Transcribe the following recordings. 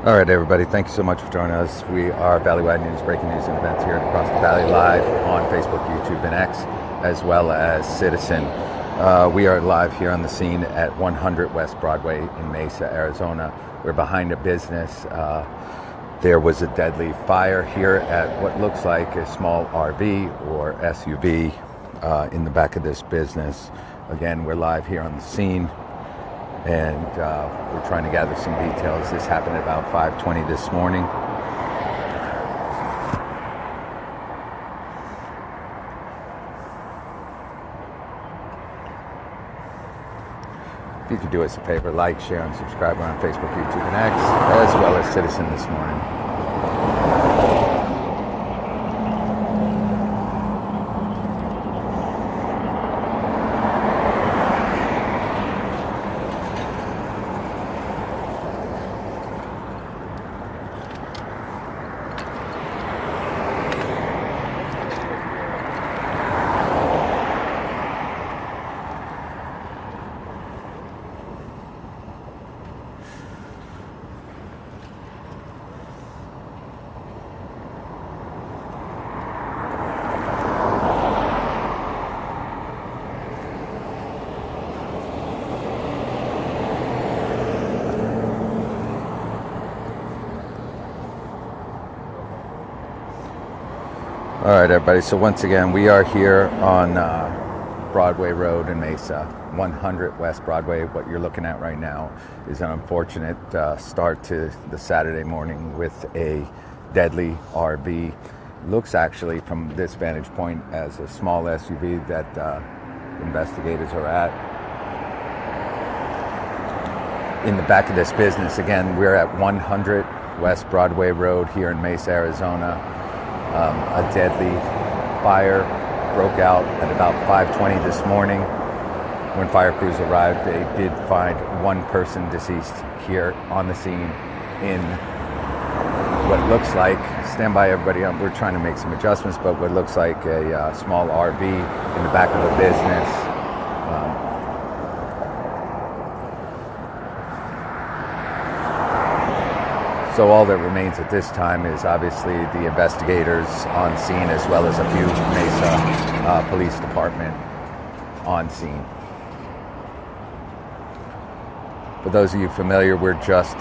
All right, everybody, thank you so much for joining us. We are Valleywide News, breaking news and events here across the Valley, live on Facebook, YouTube, and X, as well as Citizen. We are live here on the scene at 100 West Broadway in Mesa, Arizona. We're behind a business. There was a deadly fire here at what looks like a small RV or SUV in the back of this business. Again, we're live here on the scene, and we're trying to gather some details. This happened at about 5:20 this morning. If you could do us a favor, like, share, and subscribe. We're on Facebook, YouTube, and X, as well as Citizen this morning. All right, everybody. So once again, we are here on Broadway Road in Mesa, 100 West Broadway. What you're looking at right now is an unfortunate start to the Saturday morning with a deadly RV. Looks actually from this vantage point as a small SUV that investigators are at. In the back of this business, again, we're at 100 West Broadway Road here in Mesa, Arizona. A deadly fire broke out at about 5:20 this morning. When fire crews arrived, they did find one person deceased here on the scene in what looks like, stand by everybody, we're trying to make some adjustments, but what looks like a small RV in the back of a business. So all that remains at this time is obviously the investigators on scene, as well as a few Mesa Police Department on scene. For those of you familiar, we're just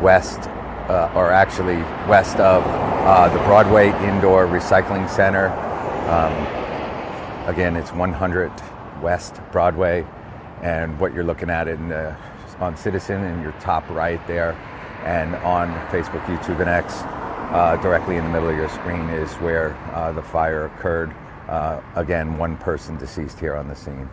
west, or actually west of the Broadway Indoor Recycling Center. Again, it's 100 West Broadway, and what you're looking at on Citizen in your top right there, and on Facebook, YouTube, and X, directly in the middle of your screen is where the fire occurred. Again, one person deceased here on the scene.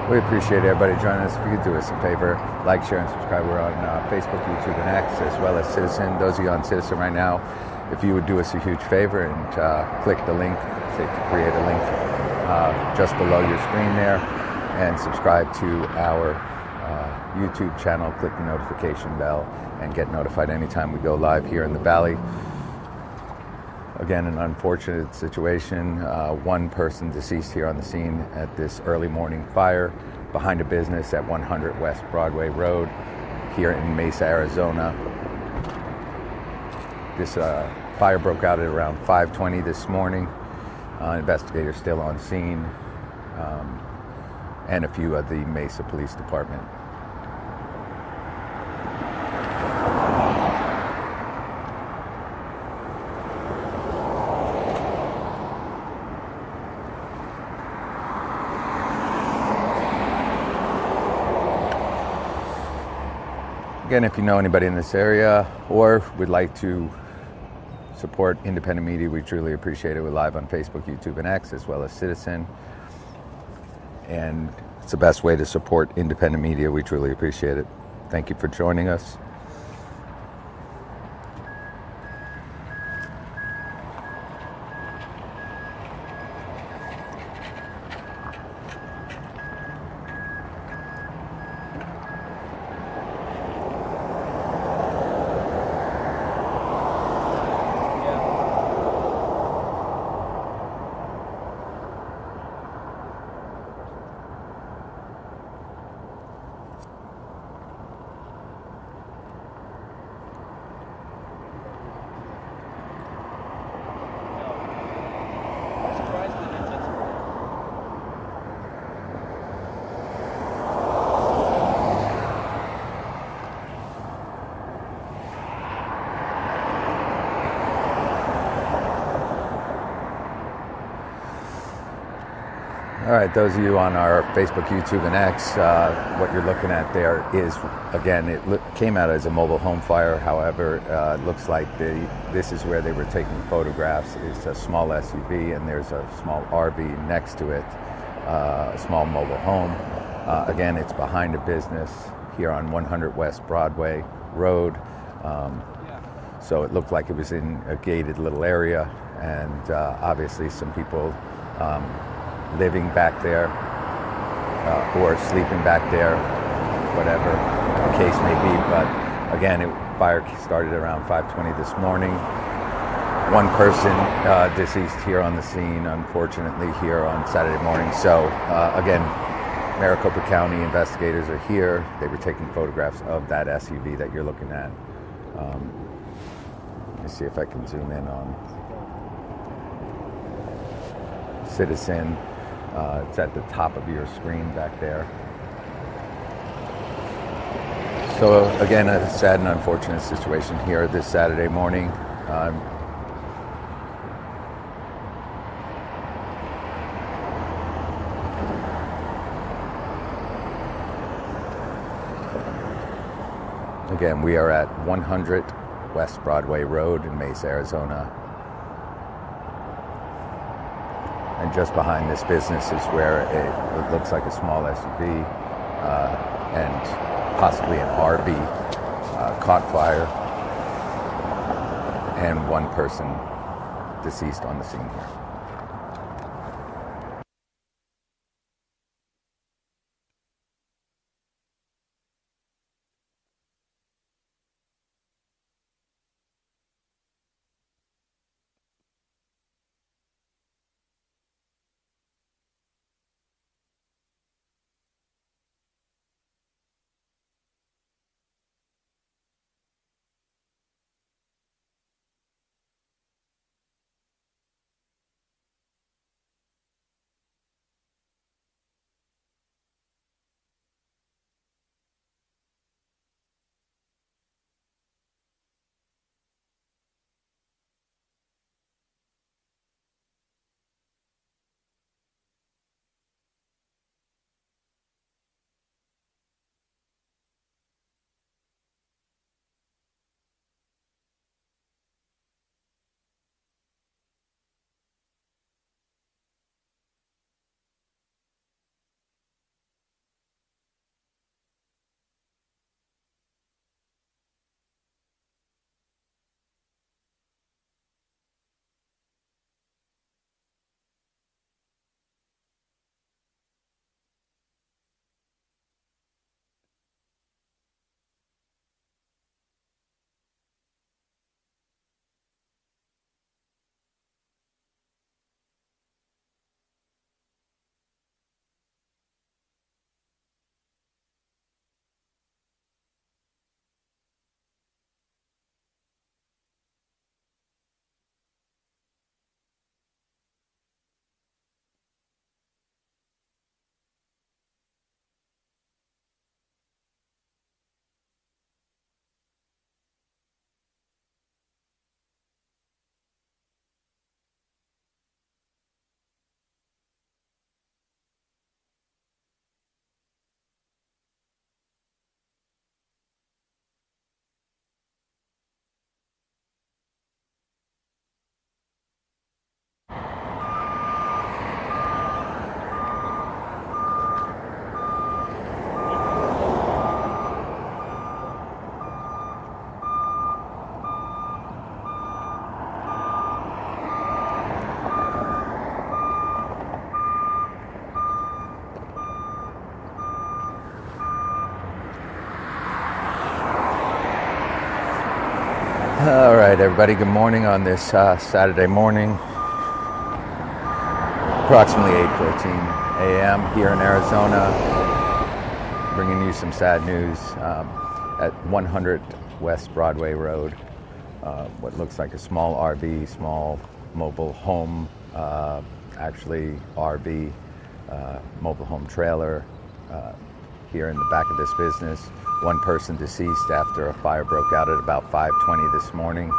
We appreciate everybody joining us. If you could do us a favor, like, share, and subscribe. We're on Facebook, YouTube, and X, as well as Citizen. Those of you on Citizen right now, if you would do us a huge favor and click the link, say to create a link just below your screen there, and subscribe to our YouTube channel, click the notification bell, and get notified anytime we go live here in the Valley. Again, an unfortunate situation. One person deceased here on the scene at this early morning fire behind a business at 100 West Broadway Road here in Mesa, Arizona. This fire broke out at around 5:20 this morning. Investigators still on scene, and a few of the Mesa Police Department. Again, if you know anybody in this area or would like to support independent media, we truly appreciate it. We're live on Facebook, YouTube, and X, as well as Citizen. And it's the best way to support independent media. We truly appreciate it. Thank you for joining us. All right, those of you on our Facebook, YouTube, and X, what you're looking at there is, again, it came out as a mobile home fire. However, it looks like this is where they were taking photographs. It's a small SUV, and there's a small RV next to it, a small mobile home. Again, it's behind a business here on 100 West Broadway Road. So it looked like it was in a gated little area, and obviously some people living back there or sleeping back there, whatever the case may be. But again, fire started around 5:20 this morning. One person deceased here on the scene, unfortunately, here on Saturday morning. So again, Maricopa County investigators are here. They were taking photographs of that SUV that you're looking at. Let me see if I can zoom in on Citizen. It's at the top of your screen back there. So again, a sad and unfortunate situation here this Saturday morning. Again, we are at 100 West Broadway Road in Mesa, Arizona. And just behind this business is where it looks like a small SUV and possibly an RV caught fire, and one person deceased on the scene here. All right, everybody, good morning on this Saturday morning. Approximately 8:14 a.m. here in Arizona. Bringing you some sad news at 100 West Broadway Road. What looks like a small RV, small mobile home, actually RV, mobile home trailer here in the back of this business. One person deceased after a fire broke out at about 5:20 this morning.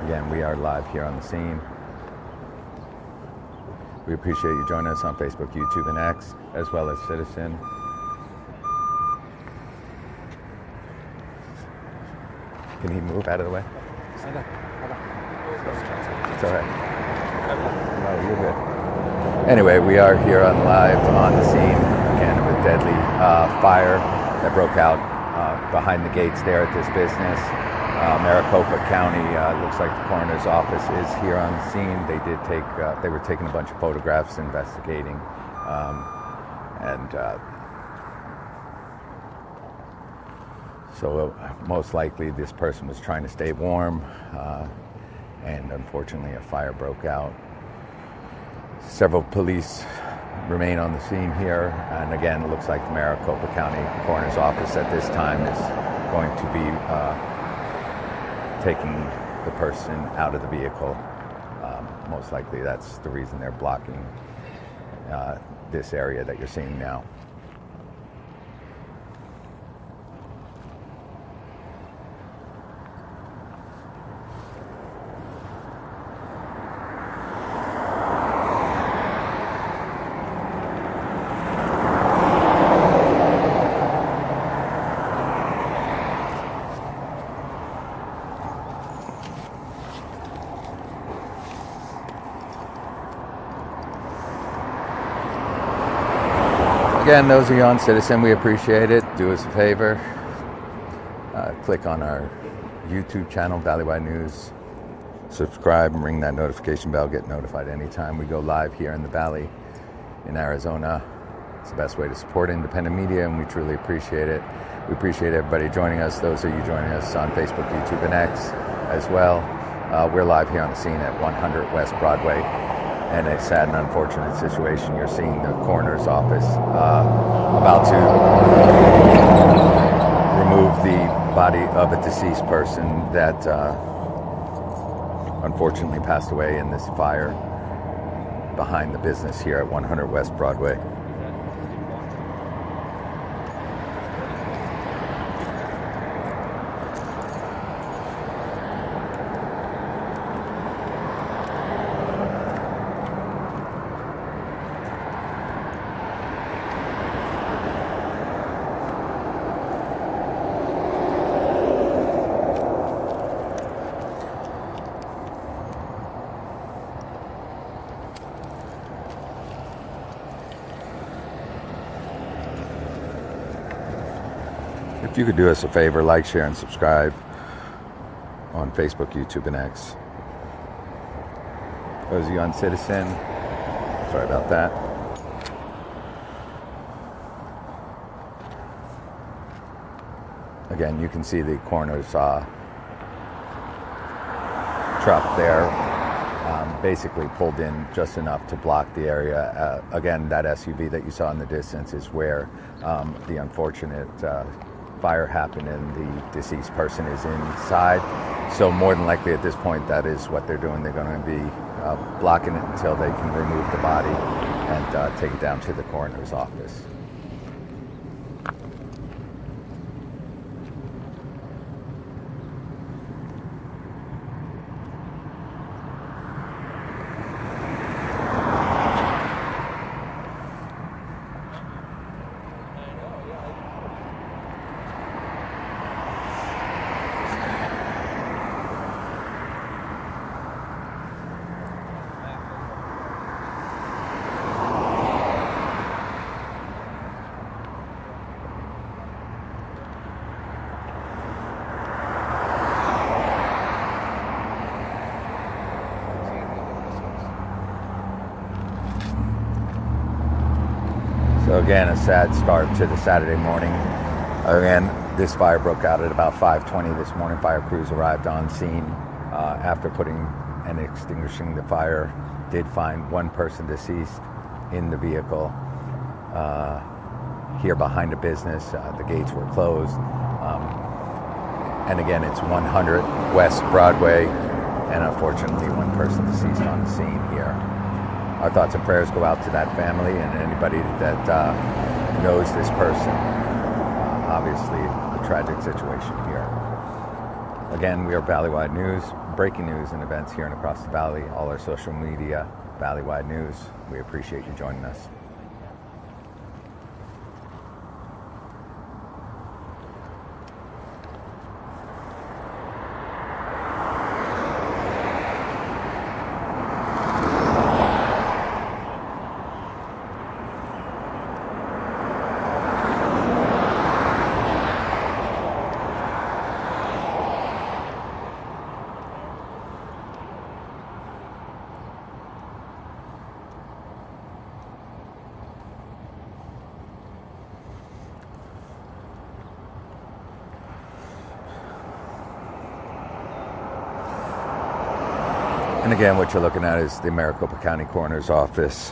Again, we are live here on the scene. We appreciate you joining us on Facebook, YouTube, and X, as well as Citizen. Can he move out of the way? It's all right. Oh, you're good. Anyway, we are here on live on the scene again of a deadly fire that broke out behind the gates there at this business. Maricopa County, looks like the coroner's office is here on the scene. They were taking a bunch of photographs, investigating, so most likely this person was trying to stay warm, and unfortunately a fire broke out. Several police remain on the scene here, and again, it looks like the Maricopa County coroner's office at this time is going to be taking the person out of the vehicle. Most likely that's the reason they're blocking this area that you're seeing now. Again, those of you on Citizen, we appreciate it. Do us a favor. Click on our YouTube channel, Valleywide News. Subscribe and ring that notification bell. Get notified anytime we go live here in the Valley in Arizona. It's the best way to support independent media, and we truly appreciate it. We appreciate everybody joining us, those of you joining us on Facebook, YouTube, and X as well. We're live here on the scene at 100 West Broadway. And a sad and unfortunate situation. You're seeing the coroner's office about to remove the body of a deceased person that unfortunately passed away in this fire behind the business here at 100 West Broadway. If you could do us a favor, like, share, and subscribe on Facebook, YouTube, and X. Those of you on Citizen, sorry about that. Again, you can see the coroner's truck there, basically pulled in just enough to block the area. Again, that SUV that you saw in the distance is where the unfortunate fire happened and the deceased person is inside. So more than likely at this point, that is what they're doing. They're going to be blocking it until they can remove the body and take it down to the coroner's office. So again, a sad start to the Saturday morning. Again, this fire broke out at about 5:20 this morning. Fire crews arrived on scene after putting and extinguishing the fire. Did find one person deceased in the vehicle here behind the business. The gates were closed. And again, it's 100 West Broadway, and unfortunately one person deceased on the scene here. Our thoughts and prayers go out to that family and anybody that knows this person. Obviously, a tragic situation here. Again, we are Valleywide News, breaking news and events here and across the valley. All our social media, Valleywide News. We appreciate you joining us. And again, what you're looking at is the Maricopa County Coroner's Office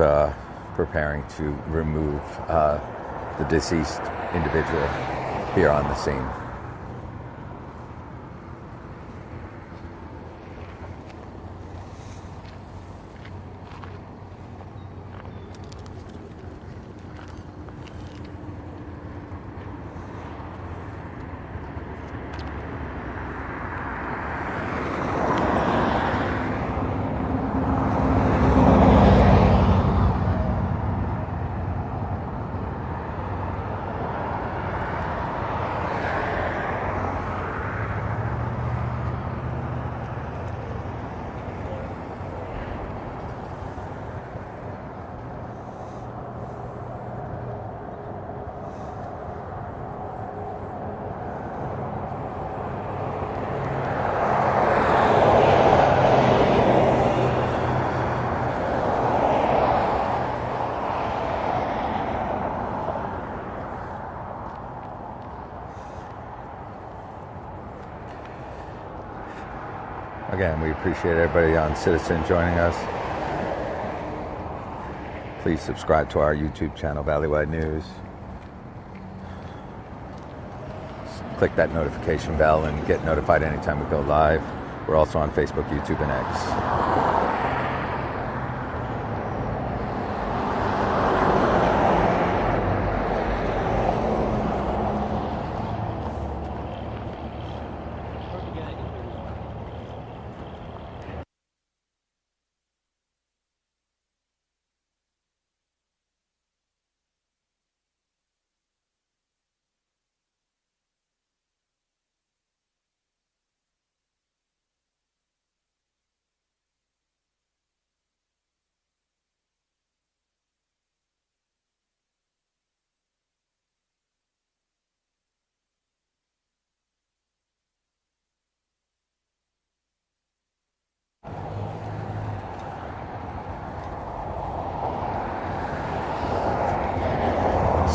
preparing to remove the deceased individual here on the scene. Again, we appreciate everybody on Citizen joining us. Please subscribe to our YouTube channel, Valleywide News. Click that notification bell and get notified anytime we go live. We're also on Facebook, YouTube, and X.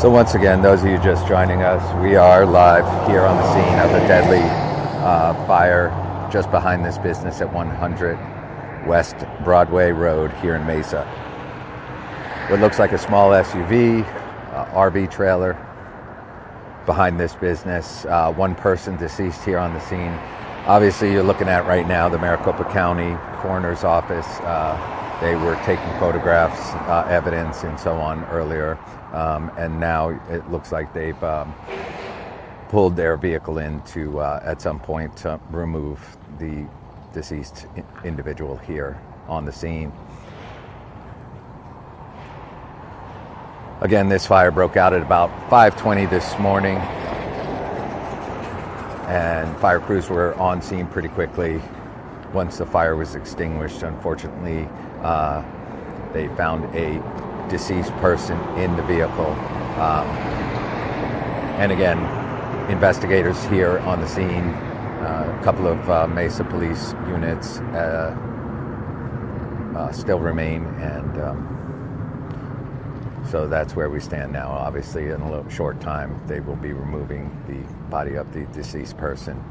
So once again, those of you just joining us, we are live here on the scene of a deadly fire just behind this business at 100 West Broadway Road here in Mesa. What looks like a small SUV, RV trailer behind this business. One person deceased here on the scene. Obviously, you're looking at right now the Maricopa County Coroner's Office. They were taking photographs, evidence, and so on earlier. And now it looks like they've pulled their vehicle in to, at some point, remove the deceased individual here on the scene. Again, this fire broke out at about 5:20 this morning, and fire crews were on scene pretty quickly once the fire was extinguished. Unfortunately, they found a deceased person in the vehicle. And again, investigators here on the scene, a couple of Mesa police units still remain, and So that's where we stand now. Obviously, in a little short time, they will be removing the body of the deceased person.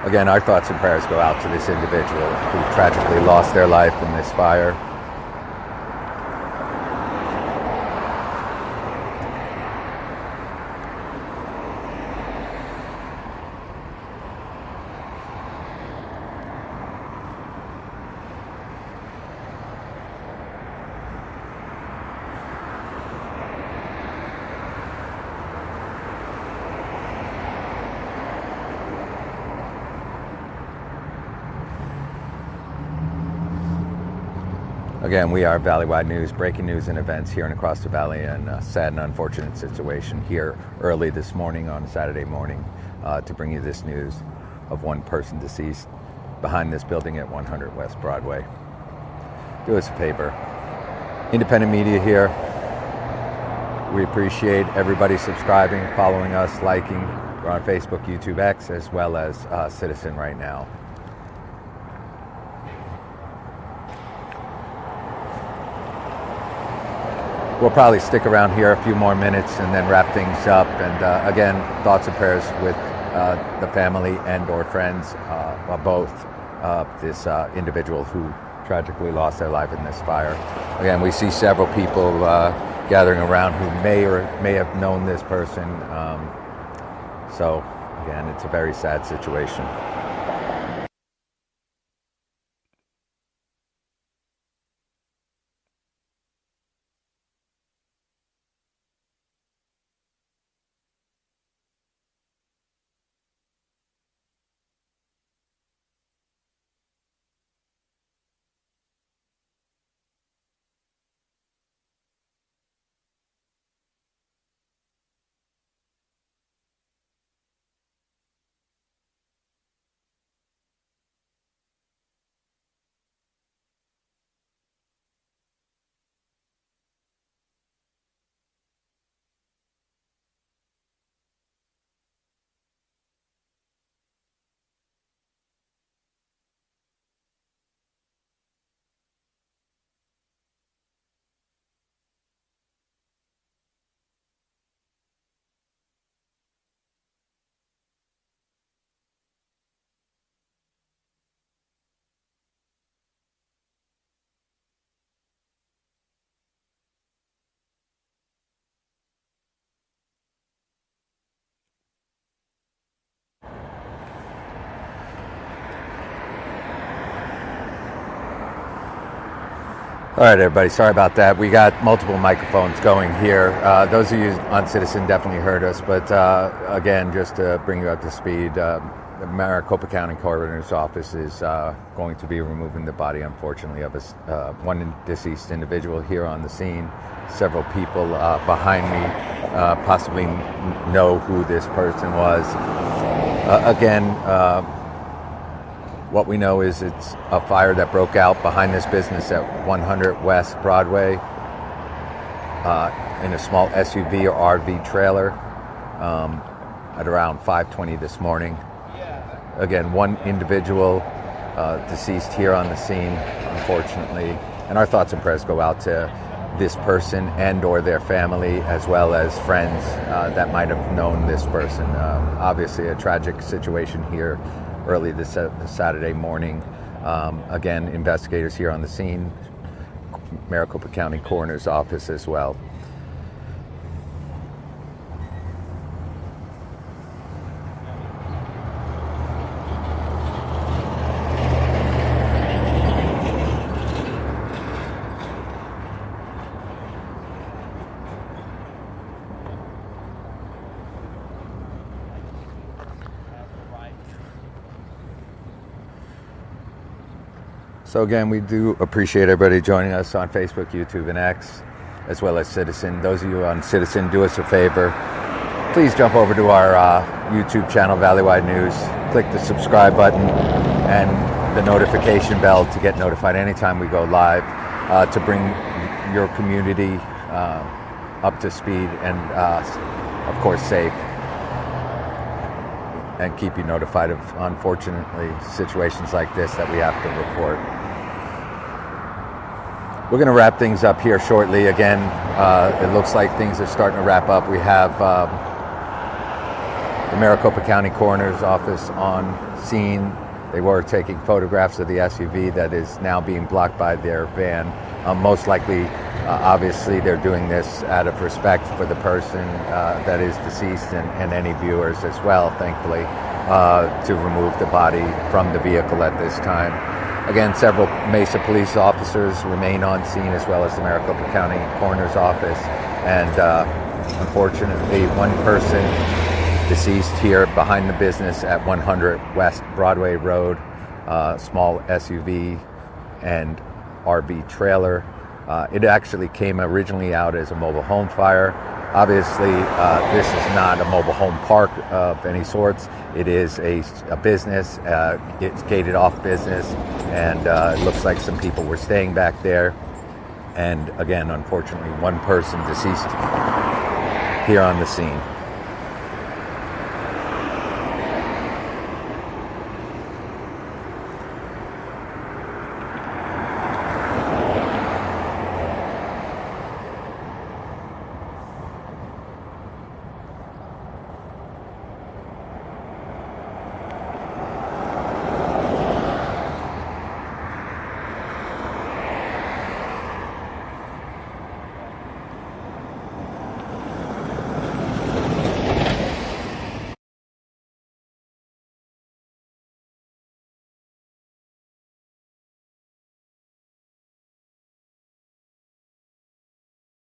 Again, our thoughts and prayers go out to this individual who tragically lost their life in this fire. Again, we are Valley-wide News, breaking news and events here and across the valley, and a sad and unfortunate situation here early this morning on Saturday morning to bring you this news of one person deceased behind this building at 100 West Broadway. Do us a favor. Independent media here. We appreciate everybody subscribing, following us, liking. We're on Facebook, YouTube, X, as well as Citizen right now. We'll probably stick around here a few more minutes and then wrap things up. And again, thoughts and prayers with the family and or friends of both this individual who tragically lost their life in this fire. Again, we see several people gathering around who may have known this person. So again, it's a very sad situation. All right, everybody, sorry about that. We got multiple microphones going here. Those of you on Citizen definitely heard us, but again, just to bring you up to speed, the Maricopa County Coroner's Office is going to be removing the body, unfortunately, of one deceased individual here on the scene. Several people behind me possibly know who this person was. What we know is it's a fire that broke out behind this business at 100 West Broadway in a small SUV or RV trailer at around 5:20 this morning. Again, one individual deceased here on the scene, unfortunately, and our thoughts and prayers go out to this person and or their family, as well as friends that might have known this person. Obviously a tragic situation here early this Saturday morning. Again, investigators here on the scene, Maricopa County Coroner's Office as well. So again, we do appreciate everybody joining us on Facebook, YouTube, and X, as well as Citizen. Those of you on Citizen, do us a favor. Please jump over to our YouTube channel, Valley-wide News. Click the subscribe button and the notification bell to get notified anytime we go live, to bring your community up to speed and, of course, safe. and keep you notified of, unfortunately, situations like this that we have to report. We're going to wrap things up here shortly. Again, it looks like things are starting to wrap up. We have the Maricopa County Coroner's Office on scene. They were taking photographs of the SUV that is now being blocked by their van. Most likely, obviously, they're doing this out of respect for the person that is deceased and any viewers as well, thankfully, to remove the body from the vehicle at this time. Again, several Mesa police officers remain on scene, as well as the Maricopa County Coroner's Office. And unfortunately, one person deceased here behind the business at 100 West Broadway Road, small SUV and RV trailer. It actually came originally out as a mobile home fire. Obviously, this is not a mobile home park of any sorts. It is a business. It's gated off business, and it looks like some people were staying back there. And again, unfortunately, one person deceased here on the scene.